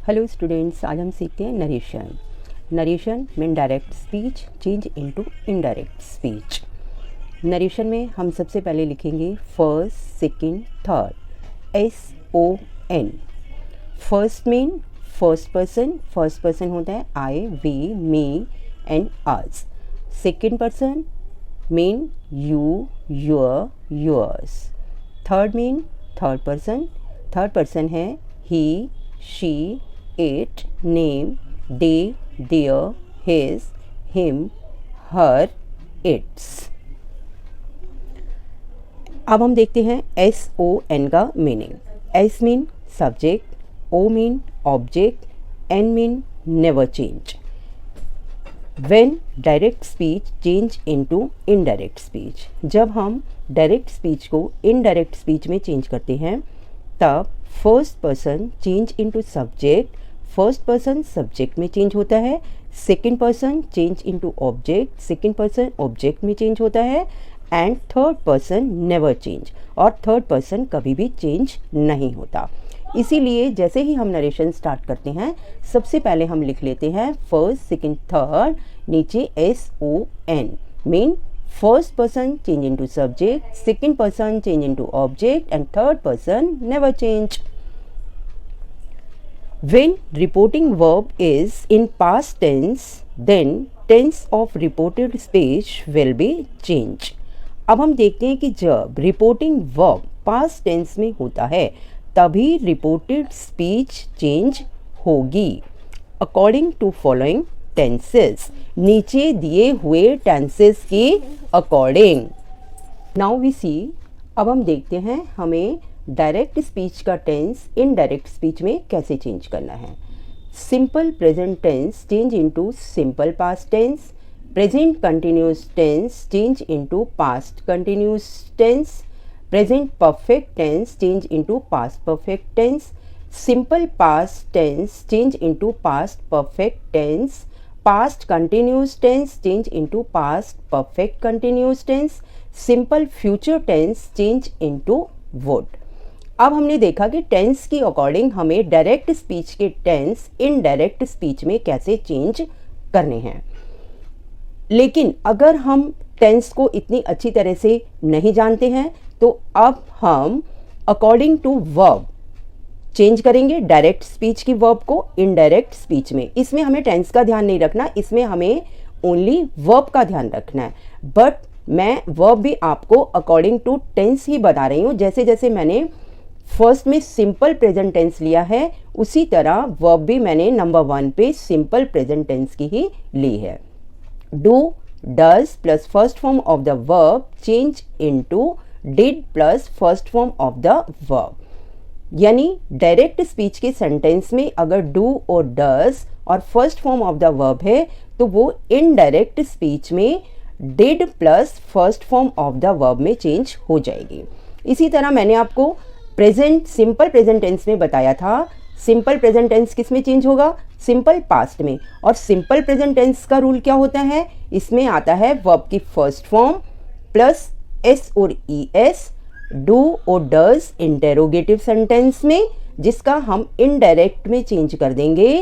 Hello students, आज हम सीखते हैं narration. Narration mean direct speech change into indirect speech. Narration में हम सबसे पहले लिखेंगे first, second, third, SON। First mean first person होता है I, we, me and us. Second person mean you, your, yours. Third mean third person है he, she, it, name, they, their, his, him, her, its। अब हम देखते हैं SON का meaning. S mean subject, O mean object, N mean never change. When direct speech change into indirect speech, जब हम direct speech को indirect speech में change करते हैं तब first person change into subject, first person subject में change होता है। Second person change into object, second person object में चेंज होता है। And third person never change, और थर्ड पर्सन कभी भी चेंज नहीं होता। इसीलिए जैसे ही हम नरेशन स्टार्ट करते हैं सबसे पहले हम लिख लेते हैं फर्स्ट, सेकंड, थर्ड, नीचे SON mean first person change into subject, second person change into object and third person never change. When reporting verb is in past tense, then tense of reported speech will be changed। अब हम देखते हैं कि जब reporting verb past tense में होता है तभी रिपोर्टेड स्पीच चेंज होगी अकॉर्डिंग टू फॉलोइंग टेंसेस, नीचे दिए हुए टेंसेस के अकॉर्डिंग। नाउ वी सी, अब हम देखते हैं हमें डायरेक्ट स्पीच का टेंस इनडायरेक्ट स्पीच में कैसे चेंज करना है। Simple present tense change into simple past tense, present continuous tense change into past continuous tense, present perfect tense change into past perfect tense, simple past tense change into past perfect tense, past continuous tense change into past perfect continuous tense, simple future tense change into would. अब हमने देखा कि tense की according हमें direct speech के tense indirect speech में कैसे change करने हैं। लेकिन अगर हम टेंस को इतनी अच्छी तरह से नहीं जानते हैं तो अब हम अकॉर्डिंग टू वर्ब चेंज करेंगे डायरेक्ट स्पीच की वर्ब को इनडायरेक्ट स्पीच में। इसमें हमें टेंस का ध्यान नहीं रखना, इसमें हमें ओनली वर्ब का ध्यान रखना है। बट मैं वर्ब भी आपको अकॉर्डिंग टू टेंस ही बता रही हूँ। जैसे जैसे मैंने फर्स्ट में सिंपल प्रेजेंट टेंस लिया है उसी तरह वर्ब भी मैंने नंबर 1 पे सिंपल प्रेजेंट टेंस की ही ली है। Do, does plus first form of the verb change into did plus first form of the verb. यानी डायरेक्ट स्पीच के सेंटेंस में अगर डू और डज और first form of the verb है तो वो इनडायरेक्ट स्पीच में did plus first form of the verb में चेंज हो जाएगी। इसी तरह मैंने आपको प्रेजेंट सिंपल प्रेजेंट टेंस में बताया था, सिंपल प्रेजेंट टेंस किस में चेंज होगा, सिंपल पास्ट में। और सिंपल प्रेजेंट टेंस का रूल क्या होता है, इसमें आता है वर्ब की फर्स्ट फॉर्म प्लस S और ES, डू और डज इंटेरोगेटिव सेंटेंस में, जिसका हम इनडायरेक्ट में चेंज कर देंगे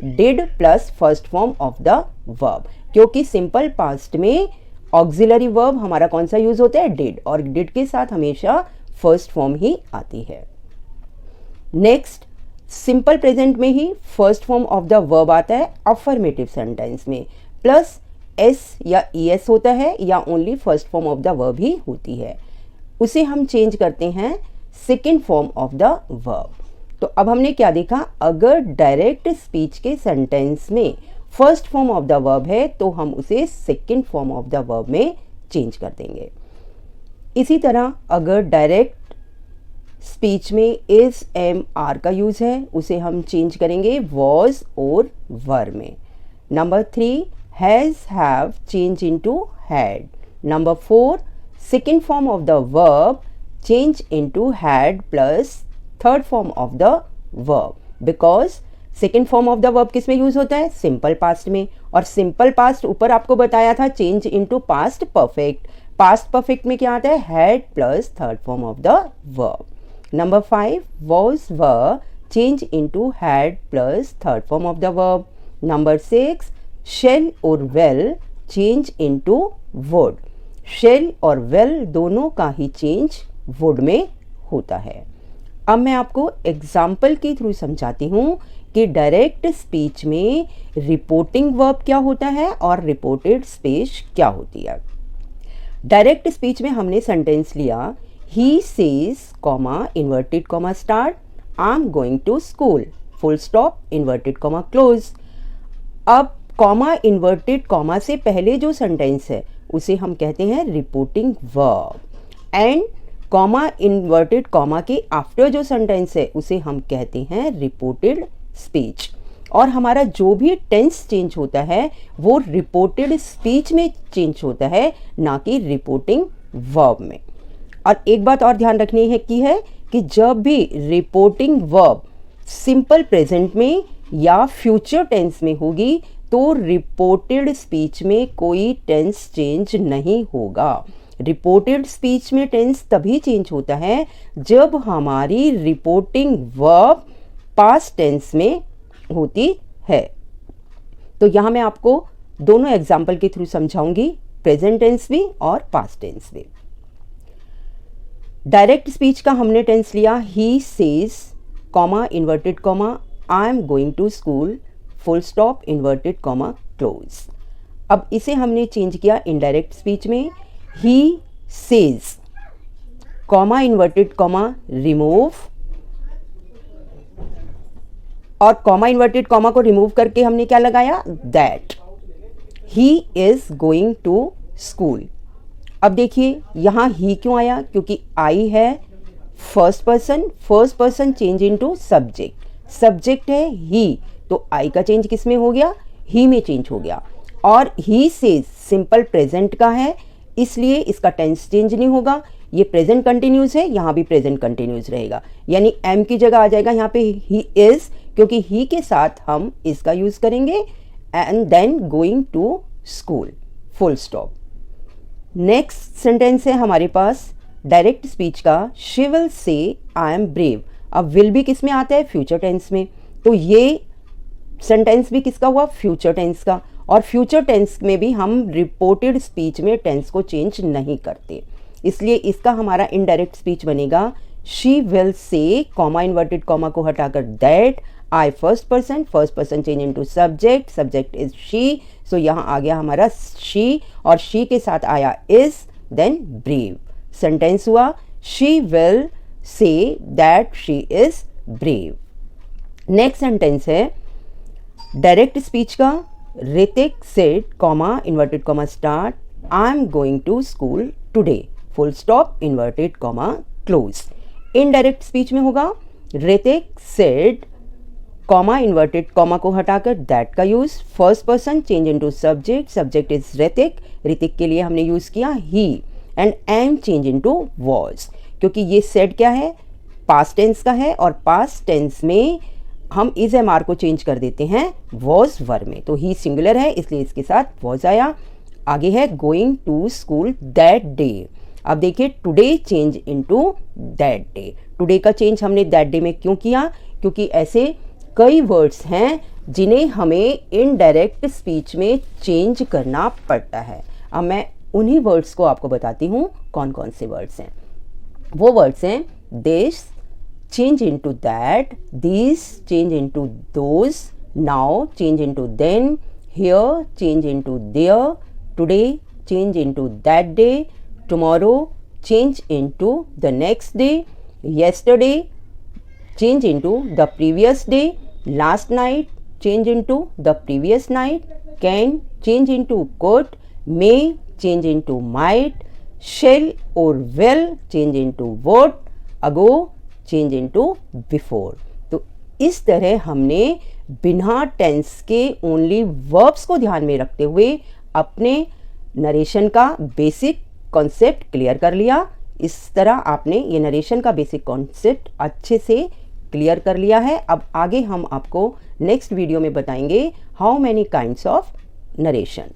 did plus first form of the verb. क्योंकि सिंपल पास्ट में ऑक्सिलरी वर्ब हमारा कौन सा यूज होता है, डिड, और डिड के साथ हमेशा फर्स्ट फॉर्म ही आती है। नेक्स्ट, सिंपल प्रेजेंट में ही first form of the verb आता है अफर्मेटिव सेंटेंस में, प्लस S या ES होता है या only first form of the verb ही होती है। उसे हम चेंज करते हैं second form of the verb. तो अब हमने क्या देखा, अगर डायरेक्ट स्पीच के सेंटेंस में first form of the verb है तो हम उसे second form of the verb में चेंज कर देंगे। इसी तरह अगर डायरेक्ट स्पीच में इज, एम, आर का यूज है उसे हम चेंज करेंगे वॉज और वर में। Number 3, has, have change into had. Number 4, second form of the verb change into had plus third form of the verb, because second form of the verb किस में use होता है, सिंपल पास्ट में। और simple past ऊपर आपको बताया था change into past perfect. Past perfect में क्या आता है, had plus third form of the verb. Number 5, was, were change into had plus third form of the verb. Number 6, shall और will change into would. shall और will दोनों का ही change would में होता है। अब मैं आपको एग्जाम्पल के थ्रू समझाती हूँ कि डायरेक्ट स्पीच में रिपोर्टिंग वर्ब क्या होता है और रिपोर्टेड स्पीच क्या होती है। डायरेक्ट स्पीच में हमने सेंटेंस लिया, he says comma inverted comma start I am going to school full stop inverted comma close. अब कॉमा इन्वर्टेड कॉमा से पहले जो सेंटेंस है उसे हम कहते हैं reporting verb, and comma inverted comma के आफ्टर जो सेंटेंस है उसे हम कहते हैं रिपोर्टेड स्पीच। और हमारा जो भी टेंस चेंज होता है वो रिपोर्टेड स्पीच में चेंज होता है, ना कि रिपोर्टिंग वर्ब में। और एक बात और ध्यान रखनी है कि जब भी रिपोर्टिंग वर्ब सिंपल प्रेजेंट में या फ्यूचर टेंस में होगी तो रिपोर्टेड स्पीच में कोई टेंस चेंज नहीं होगा। रिपोर्टेड स्पीच में टेंस तभी चेंज होता है जब हमारी रिपोर्टिंग वर्ब पास्ट टेंस में होती है। तो यहां मैं आपको दोनों एग्जाम्पल के थ्रू समझाऊंगी, प्रेजेंट टेंस भी और पास्ट टेंस भी। डायरेक्ट स्पीच का हमने टेंस लिया, he says comma inverted comma I am going to school full stop inverted comma close. अब इसे हमने चेंज किया इनडायरेक्ट स्पीच में, he says comma inverted comma remove, और कॉमा इन्वर्टेड कॉमा को रिमूव करके हमने क्या लगाया, that he is going to school. अब देखिए यहां ही क्यों आया, क्योंकि आई है first person change into subject, subject है ही, तो आई का चेंज किस में हो गया, ही में चेंज हो गया। और ही सेज सिंपल प्रेजेंट का है, इसलिए इसका टेंस चेंज नहीं होगा, ये प्रेजेंट कंटिन्यूस है, यहाँ भी प्रेजेंट कंटिन्यूस रहेगा, यानी एम की जगह आ जाएगा यहाँ पे ही इज, क्योंकि ही के साथ हम इसका यूज करेंगे, and then going to school full stop. Next sentence है हमारे पास डायरेक्ट स्पीच का, she will say I am brave. अब विल भी किस में आता है, फ्यूचर टेंस में, तो ये सेंटेंस भी किसका हुआ, फ्यूचर टेंस का। और फ्यूचर टेंस में भी हम रिपोर्टेड स्पीच में टेंस को चेंज नहीं करते, इसलिए इसका हमारा इनडायरेक्ट स्पीच बनेगा, शी विल से कॉमा इन्वर्टेड कॉमा को हटाकर that, I first person change into subject, subject is she, so यहाँ आ गया हमारा शी, और शी के साथ आया इज, देन ब्रेव। सेंटेंस हुआ, she will say that she is brave. Next sentence है डायरेक्ट स्पीच का, Hrithik said comma inverted comma start I am going to school today full stop inverted comma close. Indirect speech में होगा, Hrithik said comma inverted comma को हटाकर that का use, first person change into subject, subject is Hrithik, Hrithik के लिए हमने use किया he, and M change into was, क्योंकि ये सेड क्या है, पास्ट टेंस का है, और पास्ट टेंस में हम इज एम आर को चेंज कर देते हैं वॉज वर्ब में, तो ही सिंगुलर है इसलिए इसके साथ वॉज आया। आगे है going to school that day. अब देखिए today change into that day, today का चेंज हमने दैट डे में क्यों किया, क्योंकि ऐसे कई वर्ड्स हैं जिन्हें हमें इनडायरेक्ट स्पीच में चेंज करना पड़ता है। अब मैं उन्हीं वर्ड्स को आपको बताती हूँ कौन कौन से वर्ड्स हैं। वो वर्ड्स हैं this change into that, these change into those, now change into then, here change into there, today change into that day, tomorrow change into the next day, yesterday change into the previous day, last night change into the previous night, can change into could, may change into might, shall or will change into would, ago change into before. तो इस तरह हमने बिना tense के only verbs को ध्यान में रखते हुए अपने नरेशन का बेसिक कॉन्सेप्ट क्लियर कर लिया। इस तरह आपने ये नरेशन का बेसिक कॉन्सेप्ट अच्छे से क्लियर कर लिया है। अब आगे हम आपको नेक्स्ट वीडियो में बताएंगे how many kinds of narration.